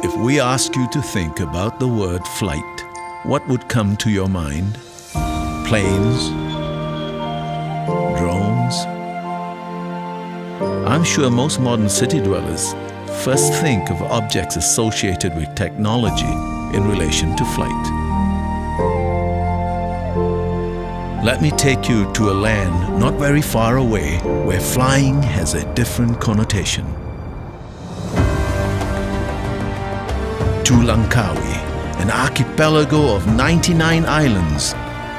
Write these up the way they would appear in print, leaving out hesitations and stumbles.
If we ask you to think about the word flight, what would come to your mind? Planes? Drones? I'm sure most modern city dwellers first think of objects associated with technology in relation to flight. Let me take you to a land not very far away where flying has a different connotation. To Langkawi, an archipelago of 99 islands,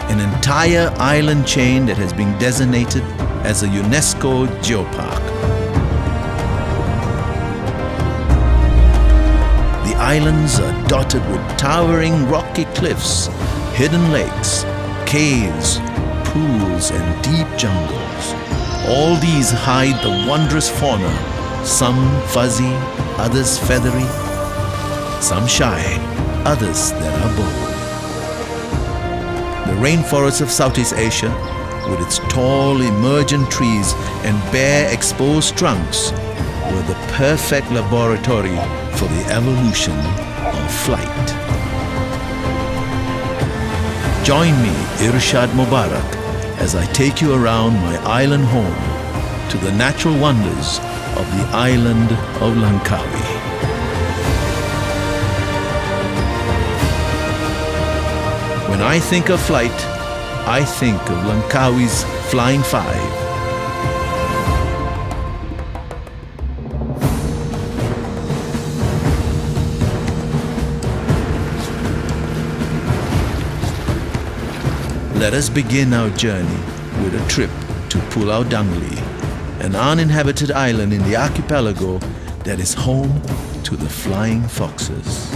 an entire island chain that has been designated as a UNESCO geopark. The islands are dotted with towering rocky cliffs, hidden lakes, caves, pools and deep jungles. All these hide the wondrous fauna, some fuzzy, others feathery, some shy, others that are bold. The rainforests of Southeast Asia, with its tall emergent trees and bare exposed trunks, were the perfect laboratory for the evolution of flight. Join me, Irshad Mobarak, as I take you around my island home to the natural wonders of the island of Langkawi. When I think of flight, I think of Langkawi's Flying Five. Let us begin our journey with a trip to Pulau Dangli, an uninhabited island in the archipelago that is home to the flying foxes.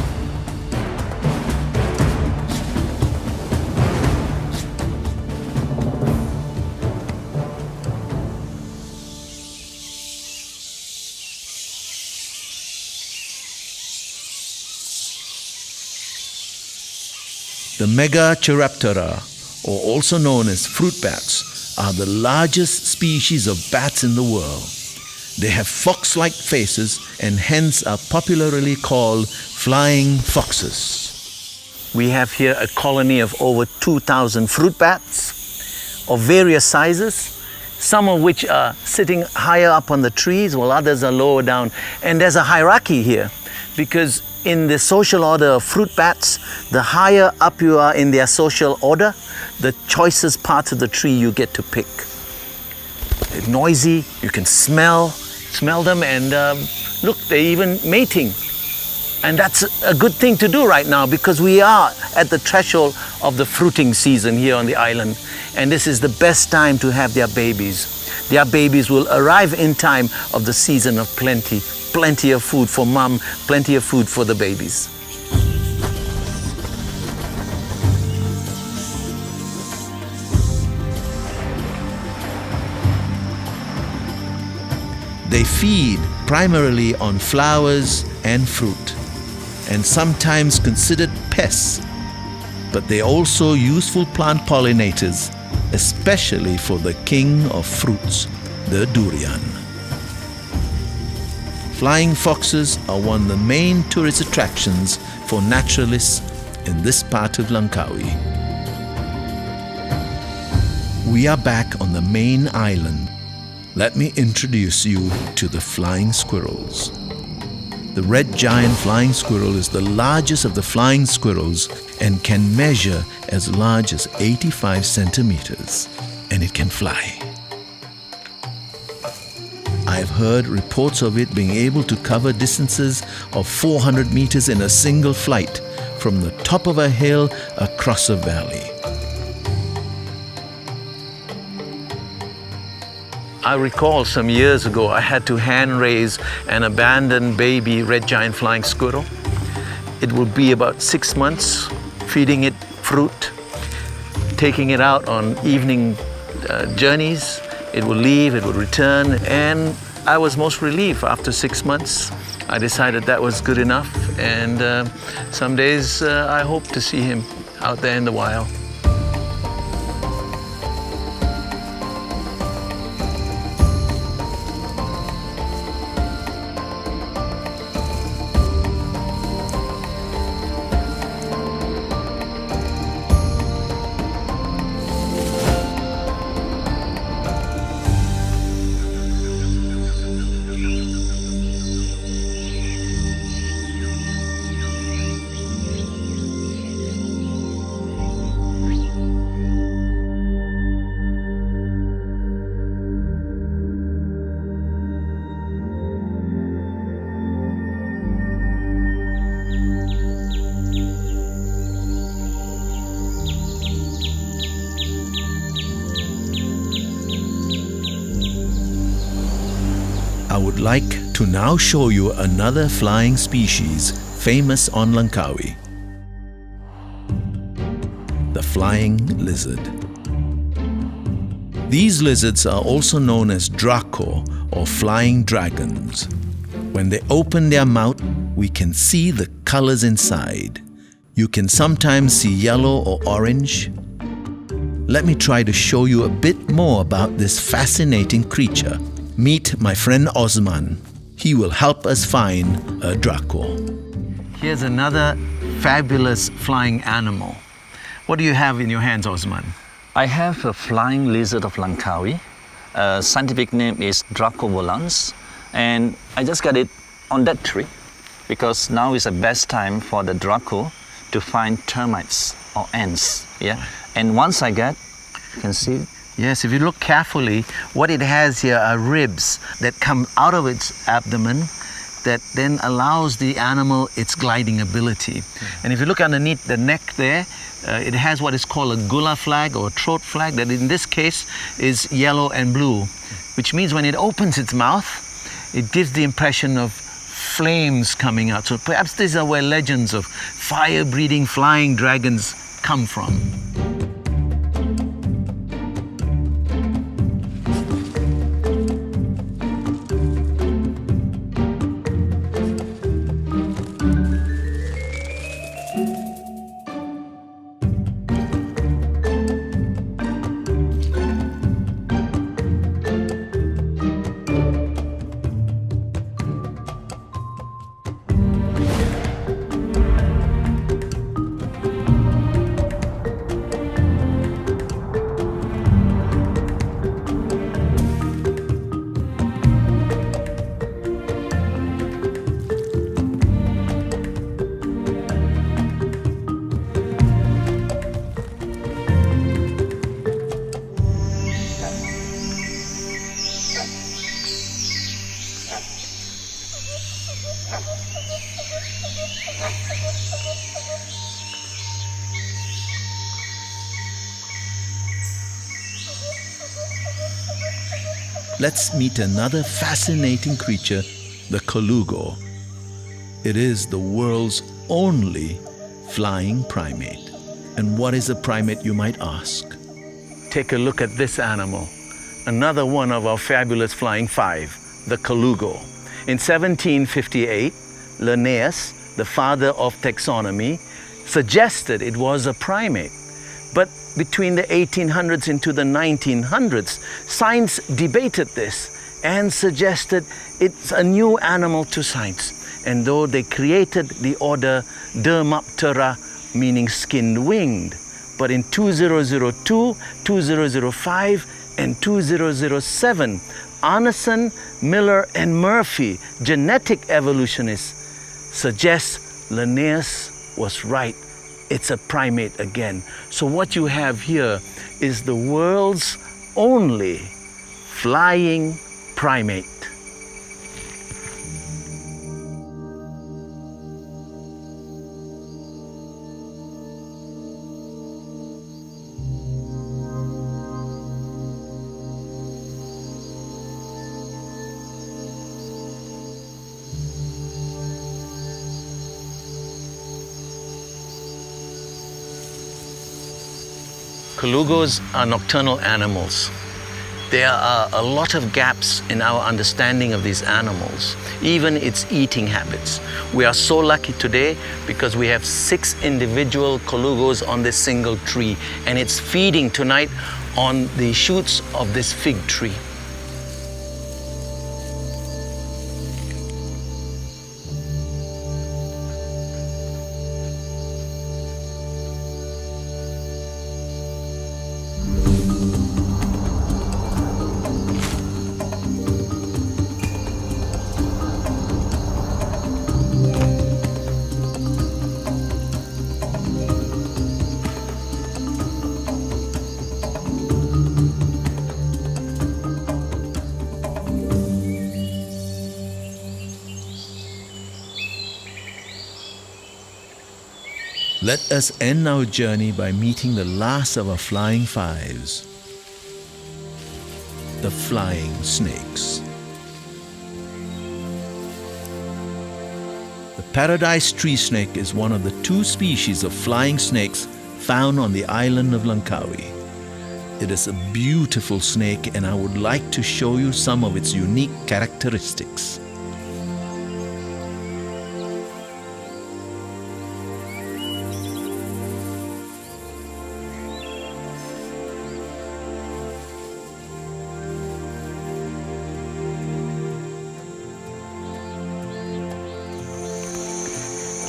The Megachiraptora, or also known as fruit bats, are the largest species of bats in the world. They have fox-like faces and hence are popularly called flying foxes. We have here a colony of over 2,000 fruit bats of various sizes, some of which are sitting higher up on the trees while others are lower down. And there's a hierarchy here because in the social order of fruit bats, the higher up you are in their social order, the choicest parts of the tree you get to pick. They're noisy, you can smell them, and look, they're even mating. And that's a good thing to do right now because we are at the threshold of the fruiting season here on the island. And this is the best time to have their babies. Their babies will arrive in time of the season of plenty. Plenty of food for mom, plenty of food for the babies. They feed primarily on flowers and fruit, and sometimes considered pests, but they're also useful plant pollinators, especially for the king of fruits, the durian. Flying foxes are one of the main tourist attractions for naturalists in this part of Langkawi. We are back on the main island. Let me introduce you to the flying squirrels. The red giant flying squirrel is the largest of the flying squirrels and can measure as large as 85 centimeters, and it can fly. I've heard reports of it being able to cover distances of 400 meters in a single flight from the top of a hill across a valley. I recall some years ago I had to hand raise an abandoned baby red giant flying squirrel. It would be about 6 months, feeding it fruit, taking it out on evening journeys. It would leave, it would return, and I was most relieved. After 6 months, I decided that was good enough, and some days I hope to see him out there in the wild. would like to now show you another flying species famous on Langkawi. The flying lizard. These lizards are also known as draco or flying dragons. When they open their mouth, we can see the colors inside. You can sometimes see yellow or orange. Let me try to show you a bit more about this fascinating creature. Meet my friend Osman. He will help us find a draco. Here's another fabulous flying animal. What do you have in your hands, Osman? I have a flying lizard of Langkawi. Scientific name is Draco volans, and I just got it on that tree because now is the best time for the Draco to find termites or ants. Yeah, and once I get, you can see. Yes, if you look carefully, what it has here are ribs that come out of its abdomen that then allows the animal its gliding ability. And if you look underneath the neck there, it has what is called a gula flag or throat flag that in this case is yellow and blue, which means when it opens its mouth, it gives the impression of flames coming out. So perhaps these are where legends of fire-breathing flying dragons come from. Let's meet another fascinating creature, the colugo. It is the world's only flying primate. And what is a primate, you might ask? Take a look at this animal, another one of our fabulous flying five, the colugo. In 1758, Linnaeus, the father of taxonomy, suggested it was a primate. But between the 1800s into the 1900s, science debated this and suggested it's a new animal to science. And though they created the order Dermaptera, meaning skinned-winged, but in 2002, 2005, and 2007, Arneson, Miller, and Murphy, genetic evolutionists, suggest Linnaeus was right. It's a primate again. So what you have here is the world's only flying primate. Colugos are nocturnal animals. There are a lot of gaps in our understanding of these animals, even its eating habits. We are so lucky today because we have 6 individual colugos on this single tree, and it's feeding tonight on the shoots of this fig tree. Let us end our journey by meeting the last of our flying fives, the flying snakes. Paradise tree snake is one of the 2 species of flying snakes found on the island of Langkawi. It is a beautiful snake, and I would like to show you some of its unique characteristics.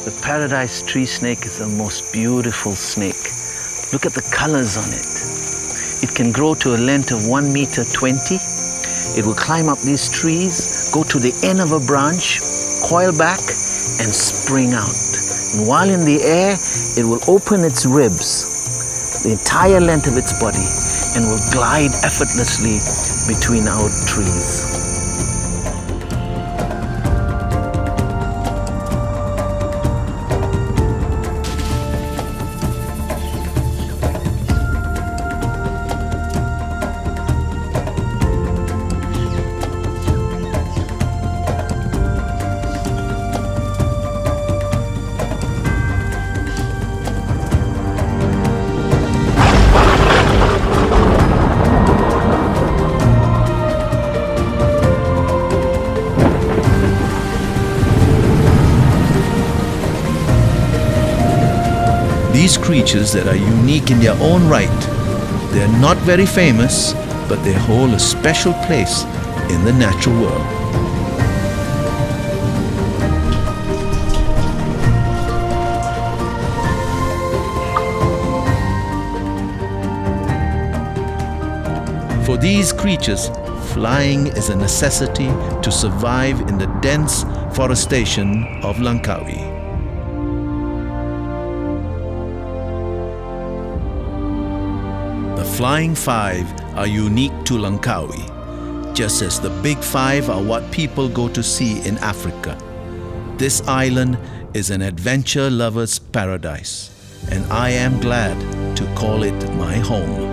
The paradise tree snake is the most beautiful snake. Look at the colors on it. It can grow to a length of 1.20 meters. It will climb up these trees, go to the end of a branch, coil back, and spring out. And while in the air, it will open its ribs, the entire length of its body, and will glide effortlessly between our trees. These creatures that are unique in their own right, they are not very famous, but they hold a special place in the natural world. For these creatures, flying is a necessity to survive in the dense forestation of Langkawi. The Flying Five are unique to Langkawi, just as the Big Five are what people go to see in Africa. This island is an adventure lover's paradise, and I am glad to call it my home.